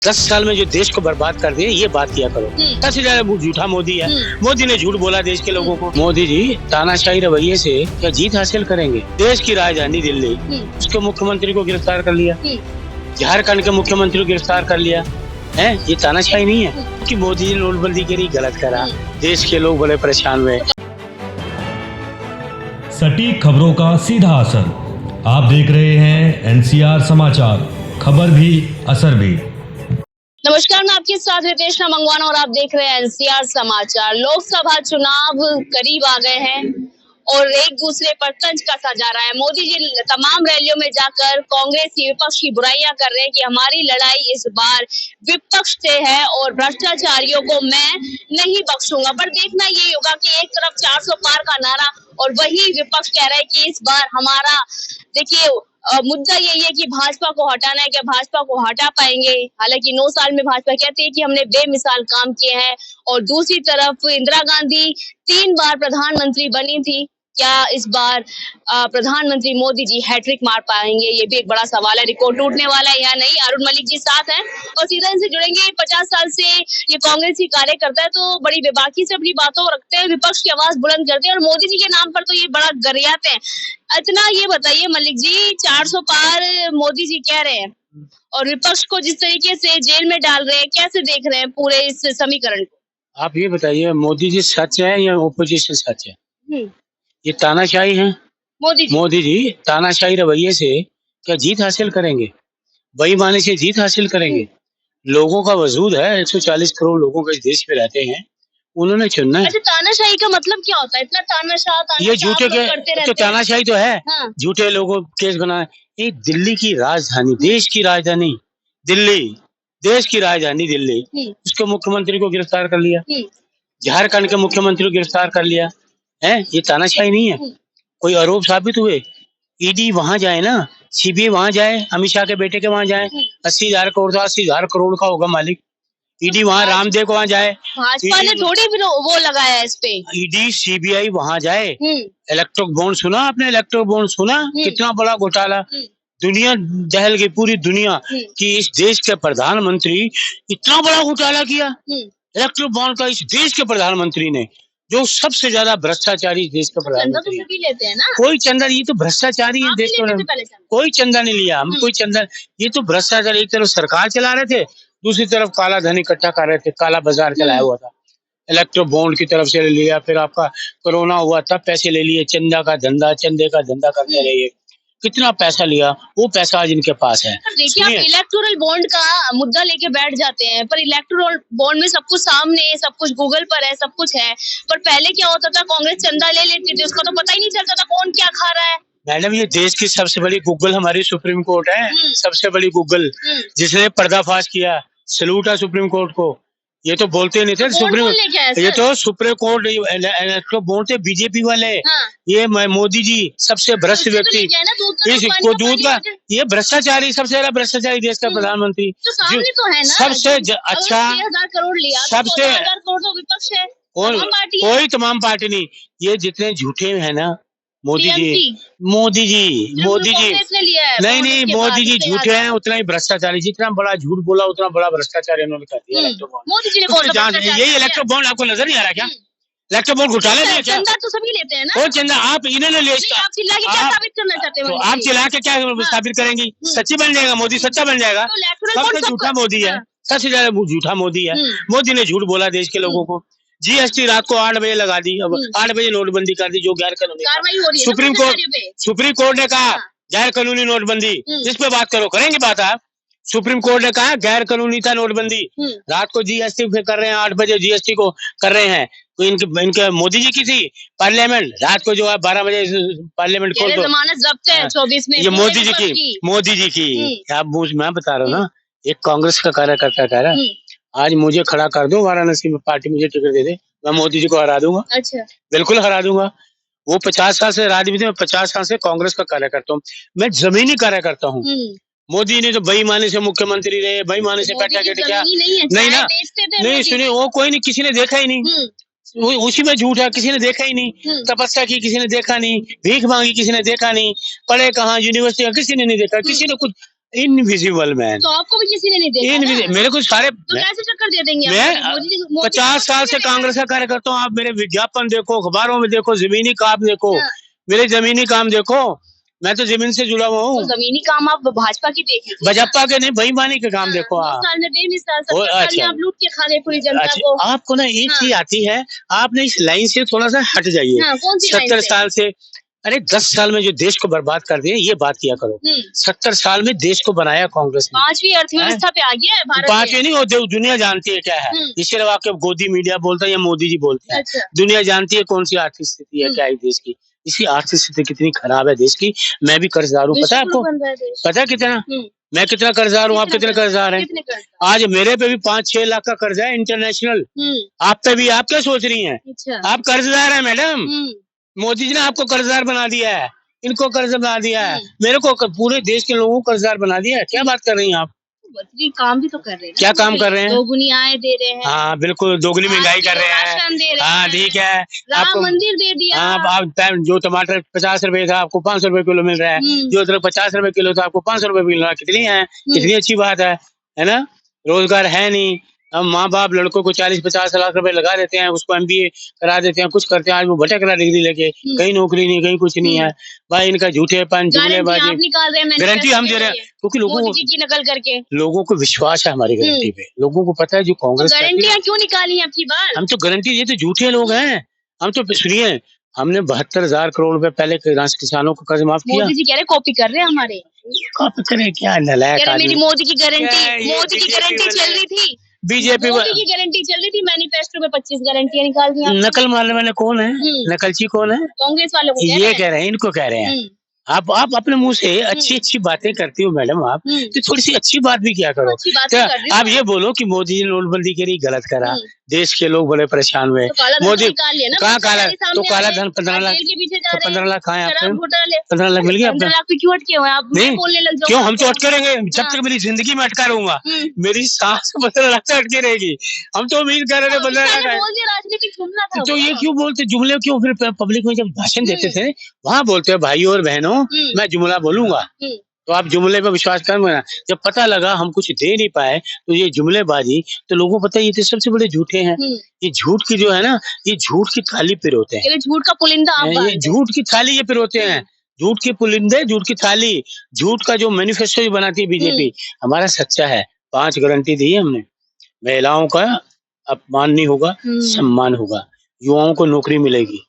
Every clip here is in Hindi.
10 साल में जो देश को बर्बाद कर दिया, ये बात किया करो। सबसे ज्यादा झूठा मोदी है। मोदी ने झूठ बोला देश के लोगों को। मोदी जी तानाशाही रवैये से क्या जीत हासिल करेंगे? देश की राजधानी दिल्ली, उसके मुख्यमंत्री को गिरफ्तार कर लिया, झारखंड के मुख्यमंत्री को गिरफ्तार कर लिया है। ये तानाशाही नहीं है कि मोदी जी नोटबंदी करी, गलत करा, देश के लोग बड़े परेशान हुए। सटीक खबरों का सीधा असर। आप देख रहे हैं एनसीआर समाचार, खबर भी असर भी। नमस्कार, मैं आपके साथ रितेश मंगवाना और आप देख रहे हैं एनसीआर समाचार। लोकसभा चुनाव करीब आ गए हैं और एक दूसरे पर तंज कसा जा रहा है। मोदी जी तमाम रैलियों में जाकर कांग्रेस की विपक्ष की बुराइयां कर रहे हैं कि हमारी लड़ाई इस बार विपक्ष से है और भ्रष्टाचारियों को मैं नहीं बख्शूंगा। पर देखना ये होगा कि एक तरफ 400 पार का नारा और वही विपक्ष कह रहा है कि इस बार हमारा देखिए मुद्दा यही है कि भाजपा को हटाना है। क्या भाजपा को हटा पाएंगे? हालांकि 9 साल में भाजपा कहती है कि हमने बेमिसाल काम किए हैं। और दूसरी तरफ इंदिरा गांधी 3 बार प्रधानमंत्री बनी थी, क्या इस बार प्रधानमंत्री मोदी जी हैट्रिक मार पाएंगे? ये भी एक बड़ा सवाल है। रिकॉर्ड टूटने वाला है या नहीं? अरुण मलिक जी साथ हैं और सीधा इनसे जुड़ेंगे। 50 साल से ये कांग्रेस की कार्यकर्ता है, तो बड़ी बेबाकी से अपनी बातों रखते हैं, विपक्ष की आवाज बुलंद करते हैं और मोदी जी के नाम पर तो ये बड़ा गरियाते हैं। इतना ये बताइए मलिक जी, 400 पार मोदी जी कह रहे हैं और विपक्ष को जिस तरीके से जेल में डाल रहे हैं, कैसे देख रहे हैं पूरे इस समीकरण को? आप ये बताइए, मोदी जी सच है या ओपोजिशन सच है? ये तानाशाही है। मोदी जी तानाशाही रवैये से क्या जीत हासिल करेंगे? बेईमानी से जीत हासिल करेंगे? लोगों का वजूद है, 140 करोड़ लोगों के इस देश में रहते हैं, उन्होंने चुनना है। अच्छा, तानाशाही का मतलब क्या होता है? इतना तानाशाह ये झूठे के तो तानाशाही तो है। हाँ। झूठे लोगों केस बनाए। ये दिल्ली की राजधानी, देश की राजधानी दिल्ली, देश की राजधानी दिल्ली, उसके मुख्यमंत्री को गिरफ्तार कर लिया, झारखंड के मुख्यमंत्री को गिरफ्तार कर लिया है। ये तानाशाही नहीं है। कोई आरोप साबित हुए, ईडी वहां जाए ना, सीबीआई वहां जाए, अमित शाह के बेटे के वहां जाए। 80,000 करोड़ था, 80,000 करोड़ का होगा मालिक। ईडी वहां रामदेव को वहां जाए। भाजपा ने थोड़ी वो लगाया है इस पे। ईडी सीबीआई वहां जाए। इलेक्ट्रिक बॉन्ड सुना आपने? इलेक्ट्रिक बॉन्ड सुना? कितना बड़ा घोटाला, दुनिया दहल गई, पूरी दुनिया कि इस देश के प्रधानमंत्री इतना बड़ा घोटाला किया। इलेक्ट्रिक बॉन्ड का इस देश के प्रधानमंत्री ने, जो सबसे ज्यादा भ्रष्टाचारी देश का प्रधानमंत्री। चंदा तो सभी लेते हैं ना? कोई चंदा, ये तो भ्रष्टाचारी है देश में। कोई चंदा नहीं लिया हम, कोई चंदा। ये तो भ्रष्टाचार, एक तरफ सरकार चला रहे थे, दूसरी तरफ काला धन इकट्ठा कर रहे थे, काला बाजार चलाया हुआ था। इलेक्ट्रो बॉन्ड की तरफ से ले लिया, फिर आपका कोरोना हुआ तब पैसे ले लिए, चंदा का धंधा, चंदे का धंधा करते रहे। कितना पैसा लिया, वो पैसा आज इनके पास है। देखिए, आप इलेक्टोरल बॉन्ड का मुद्दा लेके बैठ जाते हैं, पर इलेक्टोरल बॉन्ड में सब कुछ सामने है, सब कुछ गूगल पर है, सब कुछ है। पर पहले क्या होता था, कांग्रेस चंदा ले लेती थी, उसका तो पता ही नहीं चलता था कौन क्या खा रहा है। मैडम, ये देश की सबसे बड़ी गूगल हमारी सुप्रीम कोर्ट है। सबसे बड़ी गूगल, जिसने पर्दाफाश किया। सैल्यूट है सुप्रीम कोर्ट को। ये तो बोलते नहीं थे सुप्रीम, ये तो सुप्रीम कोर्ट बोलते बीजेपी वाले। ये मोदी जी सबसे भ्रष्ट व्यक्ति, इसको दूध का, ये भ्रष्टाचारी, सबसे ज्यादा भ्रष्टाचारी देश का प्रधानमंत्री। सबसे अच्छा, सबसे कोई तमाम पार्टी नहीं। ये जितने झूठे हैं ना, मोदी जी नहीं, मोदी जी झूठे हैं, उतना ही भ्रष्टाचारी। जितना बड़ा झूठ बोला उतना बड़ा भ्रष्टाचारी उन्होंने कर दिया। यही इलेक्ट्रो बॉन्ड आपको नजर नहीं आ रहा क्या? इलेक्ट्रो बॉन्ड घोटाले में क्या? चंदा तो सभी लेते हैं ना? वो चंदा आप इन्होंने ले, आप चिल्ला के क्या साबित करना चाहते हैं? आप चिल्ला के क्या साबित करेंगी? सच्ची बन जाएगा, मोदी सच्चा बन जाएगा। सबसे झूठा मोदी है, सबसे ज्यादा झूठा मोदी है। मोदी ने झूठ बोला देश के लोगों को। जीएसटी रात को 8 बजे लगा दी, 8 बजे नोटबंदी कर दी, जो गैर कानूनी। सुप्रीम कोर्ट ने कहा गैर कानूनी नोटबंदी, इस पे बात करो, करेंगे बात आप? सुप्रीम कोर्ट ने कहा गैर कानूनी था नोटबंदी। रात को जीएसटी पे कर रहे हैं, 8 बजे जीएसटी को कर रहे हैं। तो इनके मोदी जी की थी पार्लियामेंट, रात को जो है 12 बजे पार्लियामेंट खोल दो। ये मोदी जी की आप मैं बता रहा हूँ ना, एक कांग्रेस का कार्यकर्ता कह रहा है आज मुझे खड़ा कर दो वाराणसी में, पार्टी मुझे टिकट दे दे, मैं मोदी जी को हरा दूंगा। अच्छा, बिल्कुल हरा दूंगा। वो 50 साल से राजनीति में, 50 साल से कांग्रेस का कार्यकर्ता हूँ, मैं जमीनी कार्यकर्ता हूँ। मोदी ने तो बेईमानी से मुख्यमंत्री रहे, बेईमानी से कटा कट क्या नहीं ना, नहीं सुनिए, वो कोई नहीं, किसी ने देखा ही नहीं। उसी में झूठ है, किसी ने देखा ही नहीं। तपस्या की किसी ने देखा नहीं, भीख मांगी किसी ने देखा नहीं, पढ़े कहाँ यूनिवर्सिटी किसी ने नहीं देखा, किसी ने कुछ इनविजिबल मैन, तो आपको भी किसी ने नहीं देखा ना? मेरे को सारे तो कैसे टक्कर दे देंगे आप? मैं मोदी जी- मोदी 50 साल से जी- कांग्रेस का कार्य करता हूँ। आप मेरे विज्ञापन देखो, अखबारों में देखो, जमीनी काम देखो, हाँ। मेरे जमीनी काम देखो। मैं तो जमीन से जुड़ा हुआ तो हूँ। जमीनी काम आप भाजपा की देख लीजिए। भाजपा के नहीं, बेईमानी के काम देखो 2 आप। साल में बेमिसाल, और 70 साल में अच्छा। आप लूट के खा गए पूरी जनता अच्छा, को। आपको ना एक हाँ। चीज आती है, आपने इस लाइन से थोड़ा सा हट जाइए। हाँ, कौन सी लाइन 70 से? साल से, अरे 10 साल में जो देश को बर्बाद कर दिया, ये बात किया करो। 70 साल में देश को बनाया कांग्रेस ने। 5वीं अर्थव्यवस्था पे आ गया है भारत। 5वीं नहीं होते, दुनिया जानती है क्या है। इसके अलावा आपके गोदी मीडिया बोलता है या मोदी जी बोलते हैं। अच्छा। दुनिया जानती है कौन सी आर्थिक स्थिति है, क्या है देश की। इसी आर्थिक स्थिति कितनी खराब है देश की। मैं भी कर्जदार हूँ, पता है आपको? पता है कितना? मैं कितना कर्जदार हूँ, आप कितने कर्जदार हैं? आज मेरे पे भी 5-6 लाख का कर्जा है इंटरनेशनल। आप पे भी। आप क्या सोच रही हैं? अच्छा। आप कर्जदार हैं मैडम। मोदी जी ने आपको कर्जदार बना दिया है, इनको कर्ज बना दिया है, मेरे को पूरे देश के लोगों को कर्जदार बना दिया है। क्या बात कर रही हैं आप? काम भी तो कर रहे हैं। क्या काम कर रहे हैं? दोगुनी आय दे रहे हैं। हाँ बिल्कुल, दोगुनी महंगाई कर रहे राशन दे हैं। रहे हाँ हैं। ठीक है। राम आपको मंदिर दे दिया। हाँ, आप जो टमाटर 50 रुपए था, आपको 500 रुपए किलो मिल रहा है। जो अदरक 50 रुपए किलो था, आपको 500 रुपए मिल रहा है। कितनी है, कितनी अच्छी बात है ना? रोजगार है नहीं। हम माँ बाप लड़कों को 40-50 लाख रुपए लगा देते हैं, उसको MBA करा देते हैं, कुछ करते हैं। आज वो भटक रहा डिग्री लेके, कहीं नौकरी नहीं, कहीं कुछ नहीं है। भाई इनका झूठेपन, जुमलेबाजी। आप निकाल रहे हैं, गारंटी हम दे रहे हैं, क्योंकि लोगों की नकल करके लोगों को विश्वास है हमारी गारंटी पे। लोगों को पता है जो कांग्रेस गारंटियां क्यों निकाली हैं आपकी बार? हम तो गारंटी, ये तो झूठे लोग हैं। हम तो सुनिए, हमने 72,000 करोड़ रुपए पहले किसानों को कर्ज माफ किया। मोदी जी कह रहे कॉपी कर रहे हैं हमारे। कॉपी करें क्या, नलायक आदमी। मेरी मोदी की गारंटी, क्या मोदी की गारंटी चल रही थी। बीजेपी मोदी की गारंटी चल रही थी, मैनिफेस्टो में 25 गारंटियां निकाल दी आपने। नकल मारने वाले कौन है? नकलची कौन है? कांग्रेस वालों को ये कह रहे हैं, इनको कह रहे हैं। आप अपने मुंह से अच्छी अच्छी बातें करती हो मैडम आप, तो थोड़ी सी अच्छी बात भी किया करो। क्या आप ये बोलो कि मोदी जी ने नोटबंदी करी, गलत करा, देश के लोग बड़े परेशान हुए। मोदी कहाँ काला, तो काला धन 15 लाख, तो 15 लाख कहाँ है आपके? 15 लाख मिल गया आपको? 15 लाख पे क्यों अटके हुए हैं आप? नहीं बोलने लग जाओ। क्यों, हम तो अटके रहेंगे जब तक मेरी जिंदगी में अटका रहूंगा। मेरी सांस 15 लाख से अटके रहेगी। हम तो उम्मीद कर रहे थे 15 लाख है। राजनीतिक घूमना था। तो ये क्यों बोलते जुमले, क्यों फिर पब्लिक में जब भाषण देते थे वहाँ बोलते हैं भाइयों और बहनों मैं जुमला बोलूंगा, तो आप जुमले पे विश्वास कर लेना। जब पता लगा हम कुछ दे नहीं पाए तो ये जुमलेबाजी, तो लोगों को पता है ये तो सबसे बड़े झूठे हैं। ये झूठ की जो है ना, ये झूठ की थाली पिरोते हैं। झूठ का पुलिंदा आप ये झूठ की थाली ये पिरोते हैं, झूठ के पुलिंदे, झूठ की थाली। झूठ का जो मैनिफेस्टो बनाती है बीजेपी, हमारा सच्चा है। 5 गारंटी दी है हमने। महिलाओं का अपमान नहीं होगा, सम्मान होगा। युवाओं को नौकरी मिलेगी,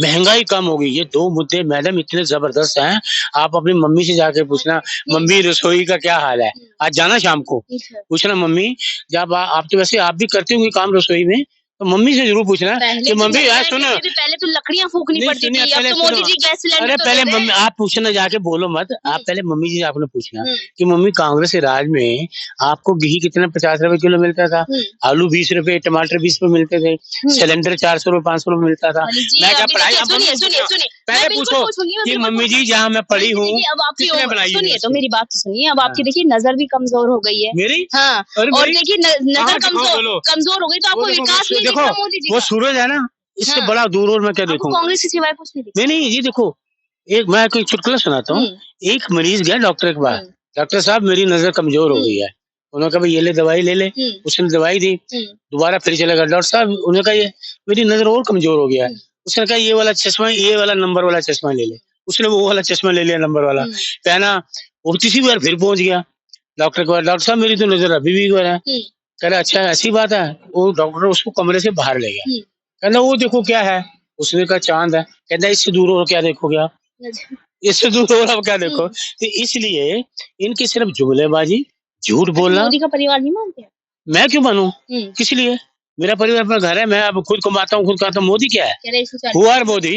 महंगाई कम होगी। ये 2 मुद्दे मैडम इतने जबरदस्त हैं। आप अपनी मम्मी से जाके पूछना, मम्मी रसोई का क्या हाल है, आज जाना शाम को पूछना मम्मी। जब आप तो वैसे आप भी करते होंगे काम रसोई में, तो मम्मी से जरूर पूछना कि मम्मी यार सुनो, पहले तो लकड़ियां फूकनी पड़ती थी, अब तो मोदी जी गैस सिलेंडर। अरे पहले मम्मी आप पूछना, जाके बोलो मत, आप पहले मम्मी जी आपने पूछना कि मम्मी कांग्रेस के राज में आपको घी कितना 50 रुपए किलो मिलता था, आलू 20 रुपए, टमाटर 20 रुपए मिलते थे, सिलेंडर 400 रुपए 500 रुपए मिलता था। मैं क्या पढ़ाई, पहले पूछो कि मम्मी जी जहाँ मैं पढ़ी हूँ किसने बनाई? सुनिए तो मेरी बात तो सुनिए। अब आपकी देखिए नजर भी कमजोर हो गई है मेरी। हाँ, और देखिए नजर कमजोर हो गई तो आपको विकास नहीं दिख रहा मोदी जी वो का। सूरज है ना, इससे बड़ा दूर और मैं क्या देखूंगा? कांग्रेस के सिवाय कुछ नहीं दिखता। नहीं ये देखो, एक मैं कोई चुटकुला सुनाता हूँ। एक मरीज गया डॉक्टर के पास, डॉक्टर साहब मेरी नजर कमजोर हो गई है। उन्होंने कहा भाई ये ले दवाई ले ले, उसने दवाई दी। दोबारा फिर चला गया डॉक्टर साहब, उन्होंने कहा ये मेरी नजर और कमजोर हो गया है। उसने कहा ये वाला चश्मा, ये वाला नंबर वाला चश्मा ले ले। उसने वो वाला चश्मा ले लिया, नंबर वाला पहना। वो तीसरी बार फिर पहुंच गया डॉक्टर के पास, डॉक्टर साहब मेरी तो नजर अभी भी है। कह रहा अच्छा ऐसी बात है। वो डॉक्टर उसको कमरे से बाहर ले गया, कहना वो देखो क्या है। उसने कहा चांद है। कहना इससे दूर और क्या देखोगे आप, इससे दूर और आप क्या देखो। तो इसलिए इनकी सिर्फ जुमलेबाजी, झूठ बोलना। मोदी का परिवार नहीं मानते? मैं क्यों मानूं, किस लिए? मेरा परिवार अपना घर है, मैं अब खुद कमाता हूँ, खुद खाता हूँ। मोदी क्या है? हुआर मोदी,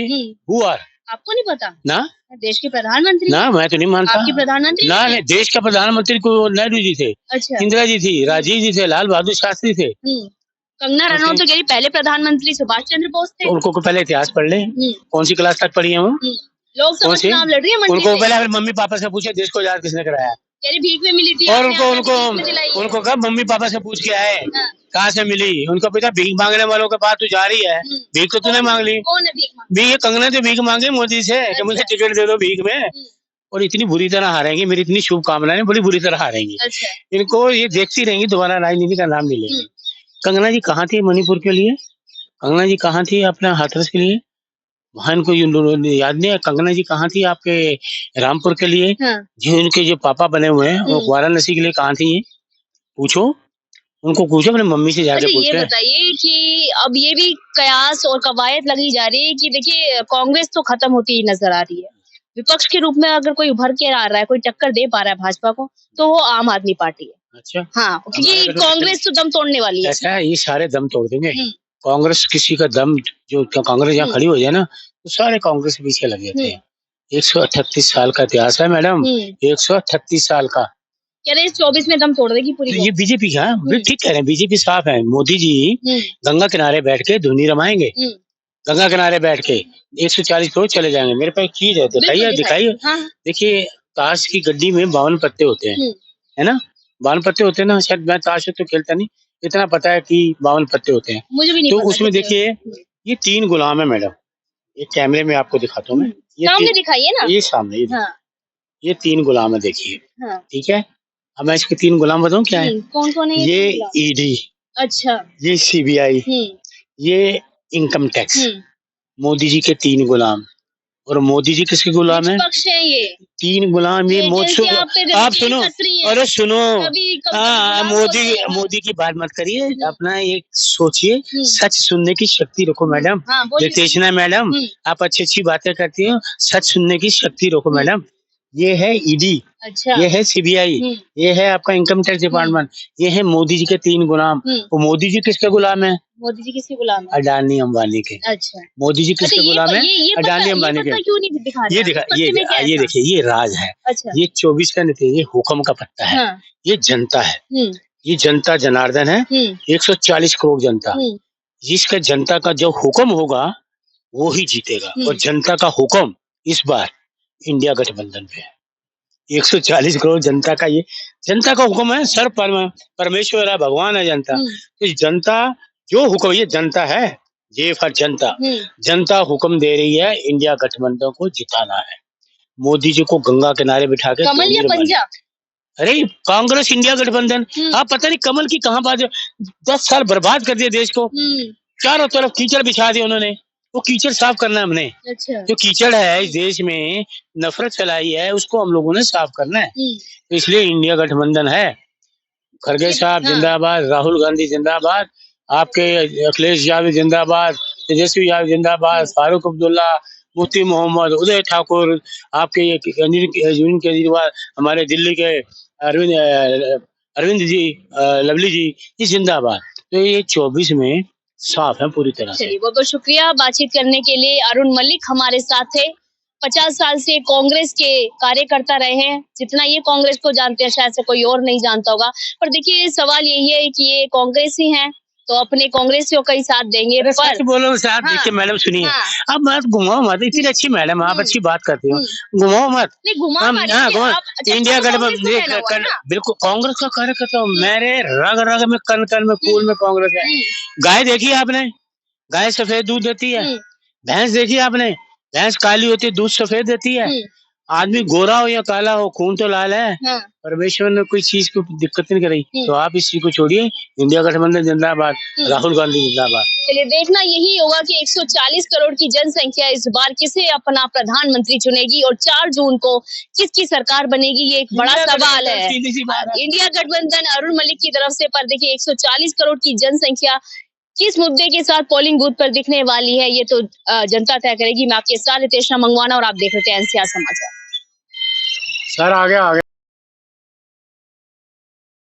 हुआर। आपको नहीं पता? ना देश के प्रधानमंत्री ना, मैं तो नहीं मानता। आपके प्रधानमंत्री ना नहीं, देश का प्रधानमंत्री को नेहरू जी थे, अच्छा, इंदिरा जी थी, राजीव जी थे, लाल बहादुर शास्त्री थे। कंगना रनौत तो कह रही पहले प्रधानमंत्री सुभाष चंद्र बोस थे। उनको पहले इतिहास पढ़ ले, कौन सी क्लास तक पढ़ी है वो? लोकसभा चुनाव लड़ रही है मंडी उनको से। पहले अपने मम्मी पापा से पूछे देश को आजाद किसने कराया। कह रही भीख में मिली थी। और उनको कहा मम्मी पापा से पूछ के आए कहाँ से मिली। उनको पता भीख मांगने वालों के पास तू जा रही है, भीख तो तूने मांग ली। कौन है भीख? कंगना तो भीख मांगी मोदी से कि मुझे टिकट दे दो भीख में। और इतनी बुरी तरह हारेंगे, मेरी इतनी शुभकामनाएं, बड़ी बुरी तरह हारेंगी। अच्छा। इनको ये देखती रहेंगी, दोबारा राजनीति का नाम नहीं लेंगे। कंगना जी कहाँ थी मणिपुर के लिए? कंगना जी कहाँ थी अपना हाथरस के लिए? वहाँ इनको याद नहीं है? कंगना जी कहाँ थी आपके रामपुर के लिए? हाँ। जो इनके जो पापा बने हुए हैं, वो वाराणसी के लिए कहाँ थी ये? पूछो, उनको पूछो, अपने मम्मी से जाके अच्छा, पूछ ये के। बताइए कि अब ये भी कयास और कवायद लगी जा रही है कि देखिए कांग्रेस तो खत्म होती ही नजर आ रही है। विपक्ष के रूप में अगर कोई उभर के आ रहा है, कोई टक्कर दे पा रहा है भाजपा को, तो वो आम आदमी पार्टी है। अच्छा, हाँ, क्योंकि कांग्रेस तो दम तोड़ने वाली है। ऐसा है, ये सारे दम तोड़ देंगे। कांग्रेस किसी का दम, जो कांग्रेस यहाँ खड़ी हो जाए ना, तो सारे कांग्रेस के पीछे लगे थे। 138 साल का इतिहास है मैडम, 138 साल का। कह रहे 24 में दम तोड़ देगी पूरी। ये बीजेपी का, ठीक कह रहे हैं, बीजेपी साफ है। मोदी जी गंगा किनारे बैठ के धुनी रमाएंगे, गंगा किनारे बैठ के 140 करोड़ चले जाएंगे। मेरे पास एक चीज है, दिखाइए। हाँ। देखिए, ताश की गड्डी में 52 पत्ते होते हैं, है ना? 52 पत्ते होते हैं ना, शायद मैं ताश तो खेलता नहीं, इतना पता है कि 52 पत्ते होते हैं। मुझे भी नहीं तो पता, उसमें देखिए, ये 3 गुलाम है मैडम। ये कैमरे में आपको दिखाता हूँ मैं, सामने दिखाइए ना। ये सामने, ये 3 गुलाम है, देखिए। हाँ। ठीक है, अब मैं इसके 3 गुलाम बताऊं क्या है? कौन कौन है ये ईडी, अच्छा, ये सीबीआई, ये इनकम टैक्स। मोदी जी के 3 गुलाम। और मोदी जी किसके गुलाम है? पक्ष है ये 3 गुलाम। ये आप सुनो, अरे सुनो, हाँ, मोदी की बात मत करिए, अपना एक सोचिए, सच सुनने की शक्ति रखो मैडम। रितेशना मैडम, आप अच्छी अच्छी बातें करती हो, सच सुनने की शक्ति रखो मैडम। ये है ईडी, अच्छा, ये है सीबीआई, ये है आपका इनकम टैक्स डिपार्टमेंट, ये है मोदी जी के 3 गुलाम। तो मोदी जी किसके गुलाम है? मोदी जी किसके गुलाम है? अडानी अंबानी के। अच्छा, मोदी जी किसके गुलाम है? अडानी अंबानी के। क्यों नहीं दिखा रहे? ये देखिए, ये राज है। अच्छा। ये 24 का नहीं, ये हुक्म का पत्ता है। हाँ। ये जनता है, ये जनता जनार्दन है। 140 करोड़ जनता, जिसका जनता का जो हुक्म होगा वो ही जीतेगा। और जनता का हुक्म इस बार इंडिया गठबंधन पे है। 140 करोड़ जनता का, ये जनता का हुक्म है। सर परमेश्वर है, भगवान है जनता। तो जनता जो हुक्म, ये जनता है, ये फॉर जनता। जनता हुक्म दे रही है, इंडिया गठबंधन को जिताना है। मोदी जी को गंगा किनारे बिठा के, कमल या पंजा? अरे कांग्रेस इंडिया गठबंधन। आप पता नहीं कमल की कहाँ बात है। 10 साल बर्बाद कर दिया देश को, चारों तरफ कीचड़ बिछा दिया उन्होंने। वो कीचड़ साफ करना है हमने। अच्छा। जो कीचड़ है इस देश में, नफरत फैलाई है, उसको हम लोगों ने साफ करना है। तो इसलिए इंडिया गठबंधन है। खड़गे साहब जिंदाबाद, राहुल गांधी जिंदाबाद, आपके अखिलेश यादव जिंदाबाद, तेजस्वी यादव जिंदाबाद, फारूक अब्दुल्ला, मुफ्ती मोहम्मद, उदय ठाकुर, आपके अरविंद केजरीवाल, हमारे दिल्ली के अरविंद जी, लवली जी, ये जिंदाबाद। तो ये 24 में साफ है पूरी तरह से। चलिए, बहुत बहुत शुक्रिया बातचीत करने के लिए। अरुण मलिक हमारे साथ थे। 50 साल से कांग्रेस के कार्यकर्ता रहे हैं। जितना ये कांग्रेस को जानते हैं शायद से कोई और नहीं जानता होगा। पर देखिए, सवाल यही है कि ये कांग्रेस ही हैं, तो अपने कांग्रेसियों का ही साथ देंगे। पर सच बोलो साहब, हाँ, देखिए मैडम सुनिए, हाँ, अब मत घुमाओ मत, इतनी अच्छी मैडम, आप अच्छी बात करती हो, घुमाओ मत। इंडिया गठबंधन, बिल्कुल कांग्रेस का कार्यकर्ता हूँ। मेरे रग रग में, कण कण में, खून में कांग्रेस है। गाय देखी आपने? गाय सफेद दूध देती है। भैंस देखी आपने? भैंस काली होती है, दूध सफेद देती है। आदमी गोरा हो या काला हो, खून तो लाल है। हाँ। परमेश्वर ने कोई चीज को दिक्कत नहीं कराई। तो आप इस चीज को छोड़िए। इंडिया गठबंधन जिंदाबाद, राहुल गांधी जिंदाबाद। चलिए, देखना यही होगा कि 140 करोड़ की जनसंख्या इस बार किसे अपना प्रधानमंत्री चुनेगी और 4 जून को किसकी सरकार बनेगी, ये एक बड़ा सवाल है। इंडिया गठबंधन अरुण मलिक की तरफ से, पर देखिए 140 करोड़ की जनसंख्या किस मुद्दे के साथ पोलिंग बूथ पर दिखने वाली है, ये तो जनता तय करेगी। मैं आपके साथ रितेशना मंगवाना और आप देख रहे थे एनसीआर समाचार। सर आगे